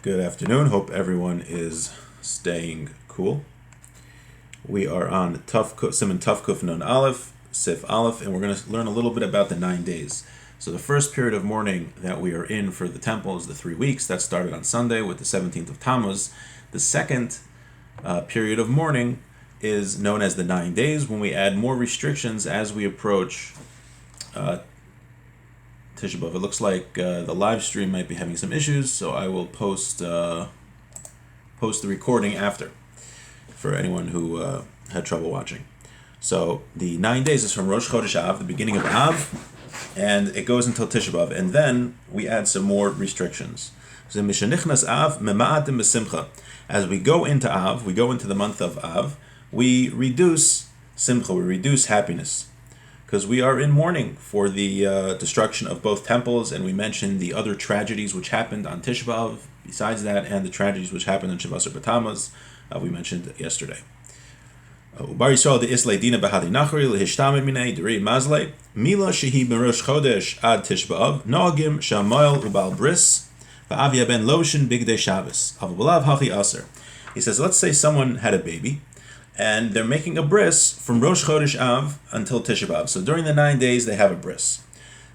Good afternoon. Hope everyone is staying cool. We are on Siman Tuf Kuf Nun Aleph, Sif Aleph, and we're going to learn a little bit about the 9 days. So the first period of mourning that we are in for the temple is the 3 weeks. That started on Sunday with the 17th of Tammuz. The second period of mourning is known as the 9 days, when we add more restrictions as we approach Tisha B'Av. It looks like the live stream might be having some issues, so I will post the recording after for anyone who had trouble watching. So the 9 days is from Rosh Chodesh Av, the beginning of Av, and it goes until Tisha B'Av, and then we add some more restrictions. So Mishanichnas Av mema'atim b'simcha. As we go into Av, we go into the month of Av, we reduce simcha, we reduce happiness, because we are in mourning for the destruction of both temples, and we mentioned the other tragedies which happened on Tisha B'Av, besides that, and the tragedies which happened on Shavasar B'Tammuz, we mentioned yesterday. Ubar Yisrael de Islay Dina B'Hadi Nachri Lehishtamid Minei Deri Mazlei Mila Shehi Berosh Chodesh Ad Tisha B'Av Noagim Shamoil Ubal Bris Va'avia Ben Loshin Bigdei Shabbos Avubalav Hachi Aser. He says, let's say someone had a baby, and they're making a bris from Rosh Chodesh Av until Tisha B'Av. So during the 9 days, they have a bris.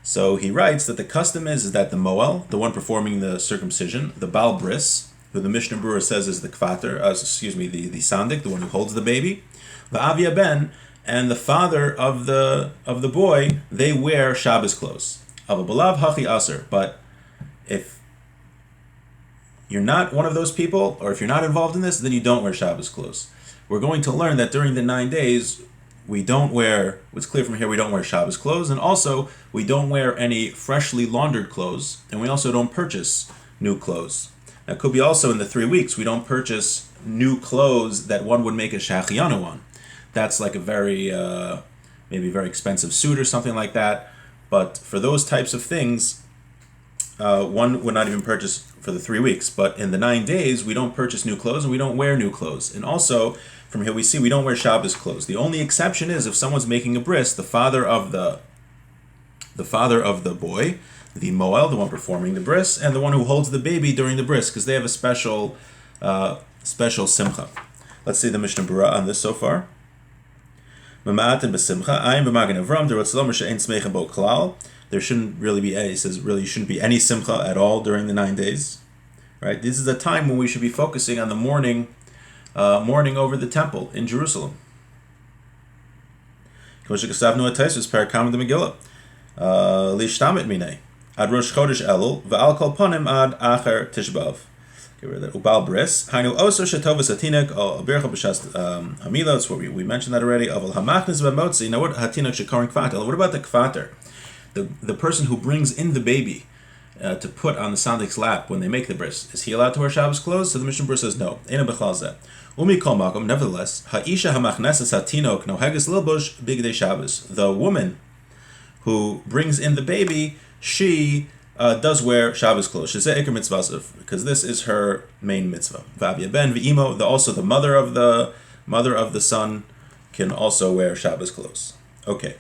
So he writes that the custom is that the Moel, the one performing the circumcision, the Baal Bris, who the Mishnah Berurah says is the Kvater, the Sandik, the one who holds the baby, the Avia Ben, and the father of the boy, they wear Shabbos clothes. Avabalav Hachi Aser. But if you're not one of those people, or if you're not involved in this, then you don't wear Shabbos clothes. We're going to learn that during the 9 days, we don't wear, what's clear from here, we don't wear Shabbos clothes, and also we don't wear any freshly laundered clothes, and we also don't purchase new clothes. Now, it could be also in the 3 weeks, we don't purchase new clothes that one would make a shachianu on. That's like a maybe very expensive suit or something like that, but for those types of things, one would not even purchase for the 3 weeks. But in the 9 days, we don't purchase new clothes and we don't wear new clothes. And also, from here we see we don't wear Shabbos clothes. The only exception is if someone's making a bris, the father of the boy, the Moel, the one performing the bris, and the one who holds the baby during the bris, because they have a special simcha. Let's see the Mishnah Berurah on this so far. Mama'at and b'simcha, ayin b'magen avram, derotzlom she'ein smeichem bo klal. There shouldn't really be he says really shouldn't be any simcha at all during the 9 days. Right? This is a time when we should be focusing on the mourning over the temple in Jerusalem. Lishtamit minei ad Rosh Chodesh Elul ve'al kol panim ad acher Tisha B'Av. Ubal bris hainu oso shetovas hatinik al bircha b'shas hamila. That's what we mentioned that already. Aval hamachnis b'motzi. Now what hatinik shekaring kvater? What about the kvater? The person who brings in the baby to put on the sandik's lap when they make the bris, is he allowed to wear Shabbos clothes? So the Mishnah Berurah says no. Eina b'chlal zeh. Umi kol makom. Nevertheless, ha'isha hamachnesas hatinok noheges lilbosh bigdei Shabbos. The woman who brings in the baby, she does wear Shabbos clothes. Shezeh iker mitzvah, because this is her main mitzvah. V'avia ben v'imo. Also the mother of the son can also wear Shabbos clothes. Okay.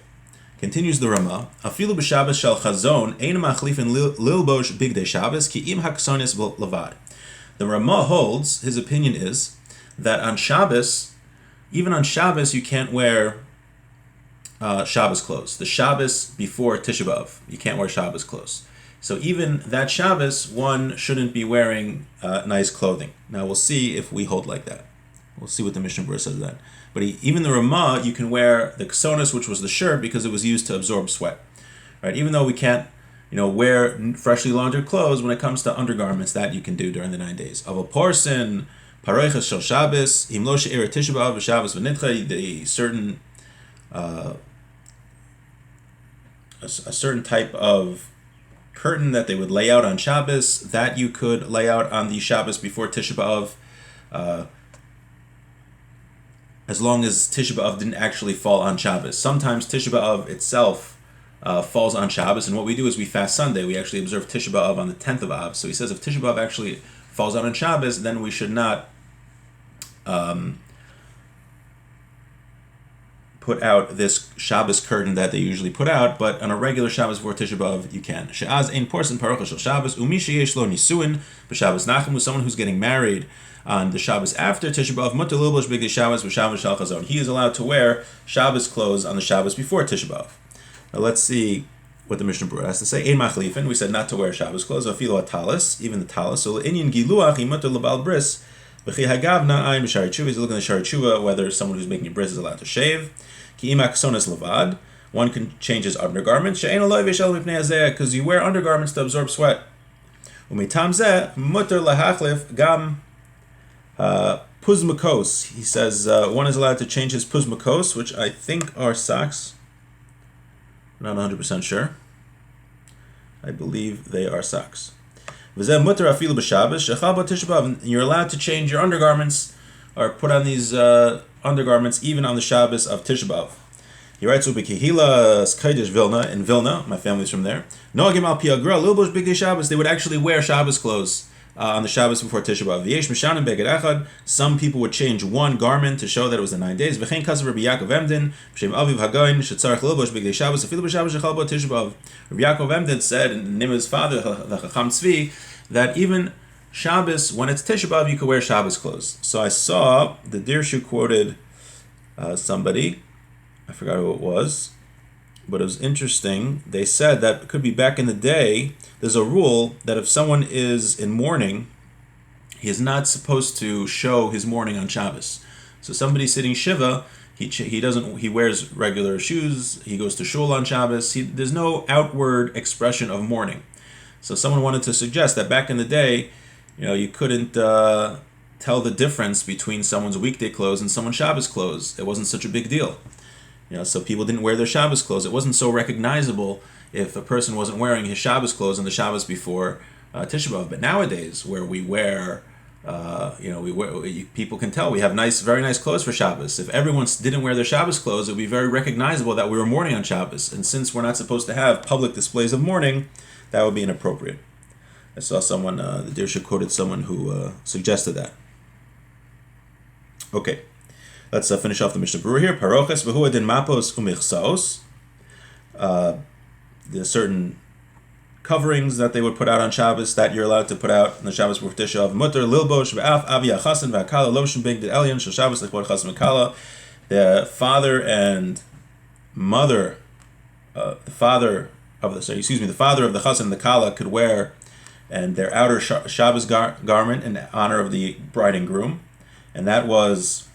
Continues the Ramah. Afilu b'Shabbos shel chazon ein machlifin lilbosh bigdei Shabbos ki im haksonis levad. The Ramah holds, his opinion is, that on Shabbos, even on Shabbos, you can't wear Shabbos clothes. The Shabbos before Tisha B'Av, you can't wear Shabbos clothes. So even that Shabbos, one shouldn't be wearing nice clothing. Now we'll see if we hold like that. We'll see what the Mishnah Berurah says then. But even the Ramah, you can wear the ksonos, which was the shirt, because it was used to absorb sweat. Right? Even though we can't, wear freshly laundered clothes, when it comes to undergarments, that you can do during the 9 days. Aval porsin, pareiches shel Shabbos, im lo she'er Tisha B'Av v'Shabbos v'nitcha, the certain a certain type of curtain that they would lay out on Shabbos, that you could lay out on the Shabbos before Tisha B'Av, as long as Tisha B'Av didn't actually fall on Shabbos. Sometimes Tisha B'Av itself falls on Shabbos, and what we do is we fast Sunday. We actually observe Tisha B'Av on the 10th of Av. So he says if Tisha B'Av actually falls out on Shabbos, then we should not put out this Shabbos curtain that they usually put out, but on a regular Shabbos before Tisha B'Av, you can. She'az ein porson parocha shel Shabbos, u'mi sheyesh lo nisuin b'Shabbos Nachem, someone who's getting married on the Shabbos after Tisha B'Av, mutar lilbosh bigdei Shabbos v'Shabbos shel chazon. He is allowed to wear Shabbos clothes on the Shabbos before Tisha B'Av. Now let's see what the Mishnah Berurah has to say. Ein machlifin, we said not to wear Shabbos clothes, afilo atalis, even the talis. So inyan giluach imutar lebal bris. V'chi hagavna ayin b'shari tshuva. He's looking at shari tshuva whether someone who's making a bris is allowed to shave. Ki imak sonas levad. One can change his undergarments. She'ein aloy v'shel mipnei hazeh, because you wear undergarments to absorb sweat. Umitam zeh mutar lahachlif gam puzmakos. He says one is allowed to change his puzmakos, which I think are socks. Not 100% sure. I believe they are socks. You're allowed to change your undergarments or put on these undergarments even on the Shabbos of Tisha B'Av. He writes, Vilna, in Vilna, my family's from there. They would actually wear Shabbos clothes on the Shabbos before Tisha B'Av. Some people would change one garment to show that it was the 9 days. Rabbi Yaakov Emden said, in the name of his father, the Chacham Tzvi, that even Shabbos, when it's Tisha B'Av, you could wear Shabbos clothes. So I saw the Dirshu quoted somebody, I forgot who it was, but it was interesting. They said that it could be back in the day, there's a rule that if someone is in mourning, he is not supposed to show his mourning on Shabbos. So somebody sitting Shiva, he wears regular shoes, he goes to shul on Shabbos, there's no outward expression of mourning. So someone wanted to suggest that back in the day, you couldn't tell the difference between someone's weekday clothes and someone's Shabbos clothes. It wasn't such a big deal. So people didn't wear their Shabbos clothes. It wasn't so recognizable if a person wasn't wearing his Shabbos clothes on the Shabbos before Tisha B'Av. But nowadays, where we wear, people can tell we have very nice clothes for Shabbos. If everyone didn't wear their Shabbos clothes, it would be very recognizable that we were mourning on Shabbos. And since we're not supposed to have public displays of mourning, that would be inappropriate. I saw someone, the Dirsha quoted someone who suggested that. Okay. Let's finish off the Mishnah Berurah here. Paroches v'hu adin mapos umichsaos. There's certain coverings that they would put out on Shabbos that you're allowed to put out on the Shabbos before Tisha B'Av. Mutter lilbosh v'af avi achasan v'akala loshin big elyon shel Shabbos lechvod chasan v'akala. The father and mother, the father of the chasan and the kala could wear and their outer Shabbos garment in honor of the bride and groom, and that was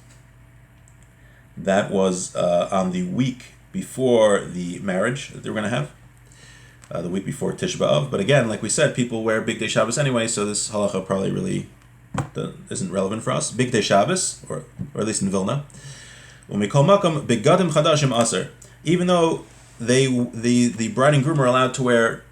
on the week before the marriage that they were going to have, the week before Tisha B'Av. But again, like we said, people wear Big Day Shabbos anyway, so this halacha probably really isn't relevant for us. Big Day Shabbos, or at least in Vilna. Even though the bride and groom are allowed to wear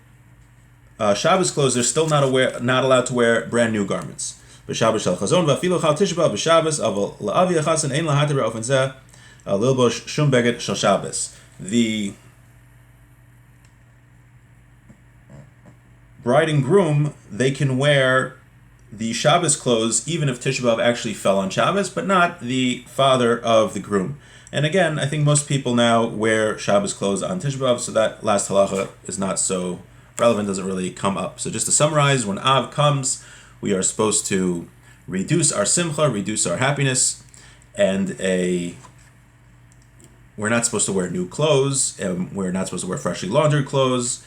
Shabbos clothes, they're still not allowed to wear brand new garments. B'Shabbos shel chazon v'afilu chal Tisha B'Av b'Shabbos aval la'avi achasan ein lahater b'ofen zeh lilbosh shum beged shel Shabbos. The bride and groom, they can wear the Shabbos clothes even if Tisha B'Av actually fell on Shabbos, but not the father of the groom. And again, I think most people now wear Shabbos clothes on Tisha B'Av, so that last halacha is not so relevant, doesn't really come up. So just to summarize, when Av comes, we are supposed to reduce our simcha, reduce our happiness, and we're not supposed to wear new clothes, and we're not supposed to wear freshly laundered clothes.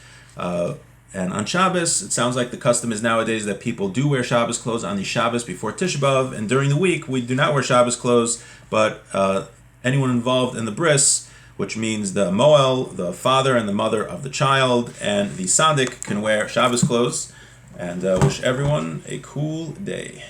And on Shabbos, it sounds like the custom is nowadays that people do wear Shabbos clothes on the Shabbos before Tisha B'Av, and during the week we do not wear Shabbos clothes, but anyone involved in the bris, which means the moel, the father and the mother of the child, and the sadik can wear Shabbos clothes. And wish everyone a cool day.